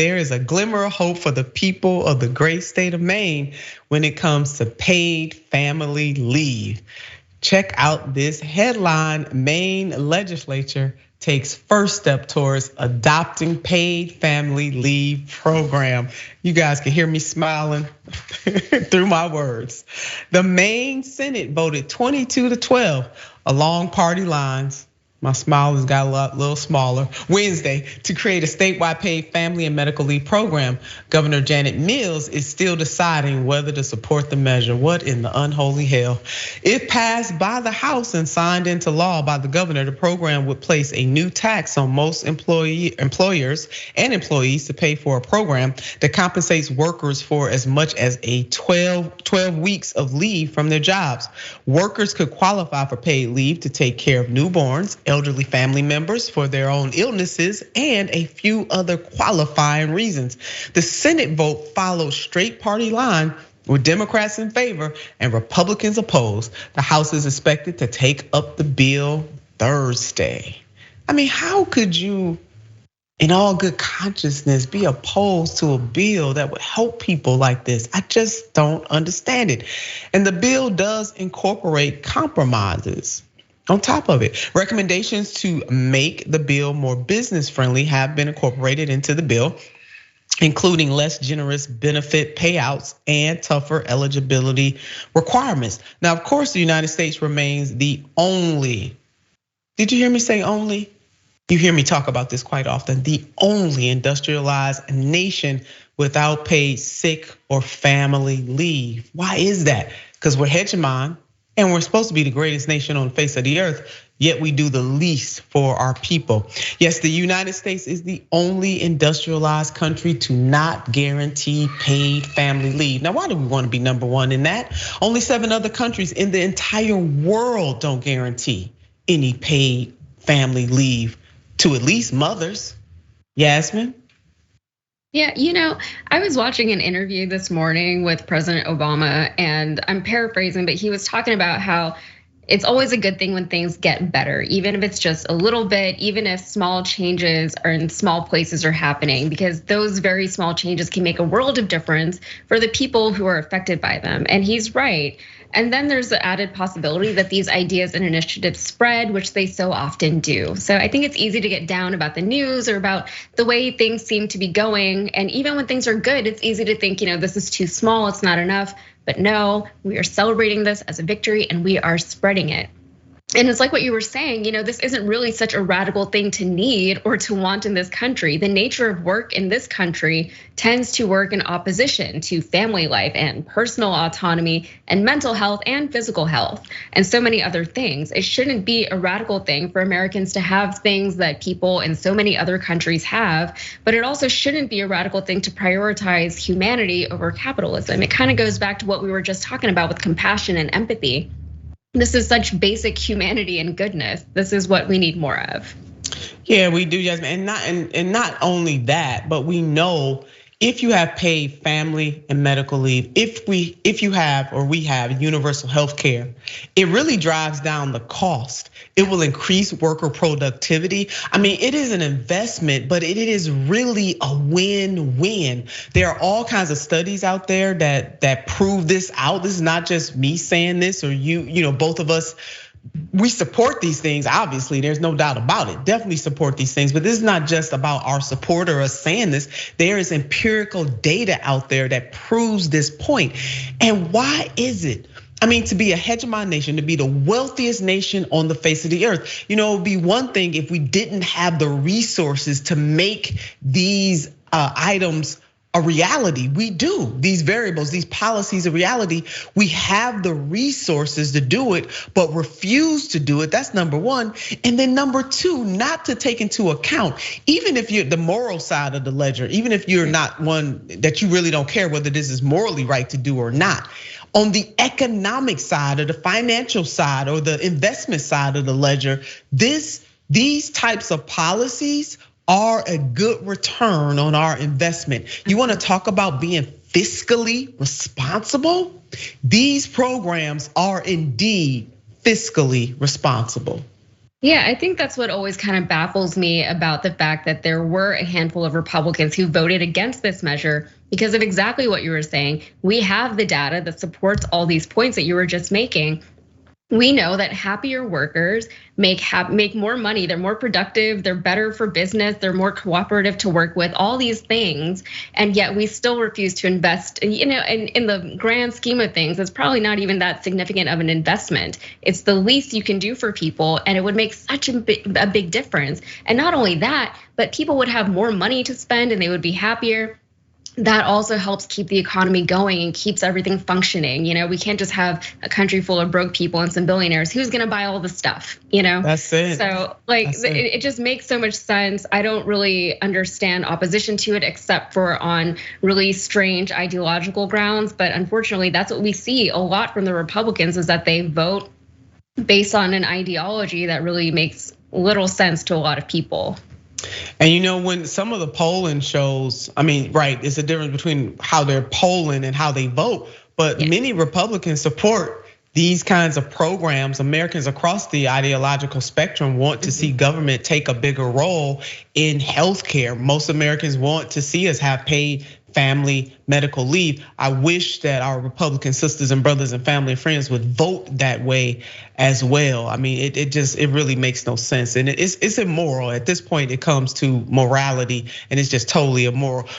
there is a glimmer of hope for the people of the great state of Maine when it comes to paid family leave. Check out this headline: Maine legislature takes first step towards adopting paid family leave program. You guys can hear me smiling through my words. The Maine Senate voted 22-12 along party lines. My smile has got a little smaller. Wednesday, to create a statewide paid family and medical leave program. Governor Janet Mills is still deciding whether to support the measure. What in the unholy hell? If passed by the House and signed into law by the governor, the program would place a new tax on most employers and employees to pay for a program that compensates workers for as much as a 12 weeks of leave from their jobs. Workers could qualify for paid leave to take care of newborns, elderly family members for their own illnesses, and a few other qualifying reasons. The Senate vote follows straight party line with Democrats in favor and Republicans opposed. The House is expected to take up the bill Thursday. I mean, how could you, in all good consciousness, be opposed to a bill that would help people like this? I just don't understand it. And the bill does incorporate compromises. On top of it, recommendations to make the bill more business friendly have been incorporated into the bill, including less generous benefit payouts and tougher eligibility requirements. Now, of course, the United States remains the only, did you hear me say only? You hear me talk about this quite often, the only industrialized nation without paid sick or family leave. Why is that? Because we're hegemon. And we're supposed to be the greatest nation on the face of the earth, yet we do the least for our people. Yes, the United States is the only industrialized country to not guarantee paid family leave. Now, why do we want to be number one in that? Only 7 other countries in the entire world don't guarantee any paid family leave to at least mothers. Yasmin? Yeah, I was watching an interview this morning with President Obama, and I'm paraphrasing, but he was talking about how it's always a good thing when things get better, even if it's just a little bit, even if small changes are in small places are happening, because those very small changes can make a world of difference for the people who are affected by them. And he's right. And then there's the added possibility that these ideas and initiatives spread, which they so often do. So I think it's easy to get down about the news or about the way things seem to be going. And even when things are good, it's easy to think, this is too small, it's not enough. But no, we are celebrating this as a victory and we are spreading it. And it's like what you were saying, this isn't really such a radical thing to need or to want in this country. The nature of work in this country tends to work in opposition to family life and personal autonomy and mental health and physical health and so many other things. It shouldn't be a radical thing for Americans to have things that people in so many other countries have, but it also shouldn't be a radical thing to prioritize humanity over capitalism. It kind of goes back to what we were just talking about with compassion and empathy. This is such basic humanity and goodness. This is what we need more of. Yeah, we do, Yasmin, and not only that, but we know if you have paid family and medical leave, if you have or we have universal health care, it really drives down the cost. It will increase worker productivity. I mean, it is an investment, but it is really a win-win. There are all kinds of studies out there that prove this out. This is not just me saying this or you, both of us. We support these things, obviously, there's no doubt about it. Definitely support these things, but this is not just about our support or us saying this. There is empirical data out there that proves this point. And why is it? I mean, to be a hegemon nation, to be the wealthiest nation on the face of the earth, it would be one thing if we didn't have the resources to make these items a reality. We do, these variables, these policies a reality. We have the resources to do it, but refuse to do it. That's number one. And then number two, not to take into account, even if you're the moral side of the ledger, even if you're not one that you really don't care whether this is morally right to do or not. On the economic side or the financial side or the investment side of the ledger, these types of policies are a good return on our investment. You want to talk about being fiscally responsible? These programs are indeed fiscally responsible. Yeah, I think that's what always kind of baffles me about the fact that there were a handful of Republicans who voted against this measure because of exactly what you were saying. We have the data that supports all these points that you were just making. We know that happier workers make more money, they're more productive, they're better for business, they're more cooperative to work with, all these things. And yet we still refuse to invest. And in the grand scheme of things, it's probably not even that significant of an investment. It's the least you can do for people, and it would make such a big difference. And not only that, but people would have more money to spend and they would be happier. That also helps keep the economy going and keeps everything functioning. We can't just have a country full of broke people and some billionaires. Who's gonna buy all the stuff? That's it. So it just makes so much sense. I don't really understand opposition to it except for on really strange ideological grounds. But unfortunately, that's what we see a lot from the Republicans, is that they vote based on an ideology that really makes little sense to a lot of people. And when some of the polling shows, right, it's a difference between how they're polling and how they vote. But many Republicans support these kinds of programs. Americans across the ideological spectrum want to see government take a bigger role in healthcare. Most Americans want to see us have paid family medical leave. I wish that our Republican sisters and brothers and family and friends would vote that way as well. It really makes no sense, and it's immoral at this point. It comes to morality, and it's just totally immoral.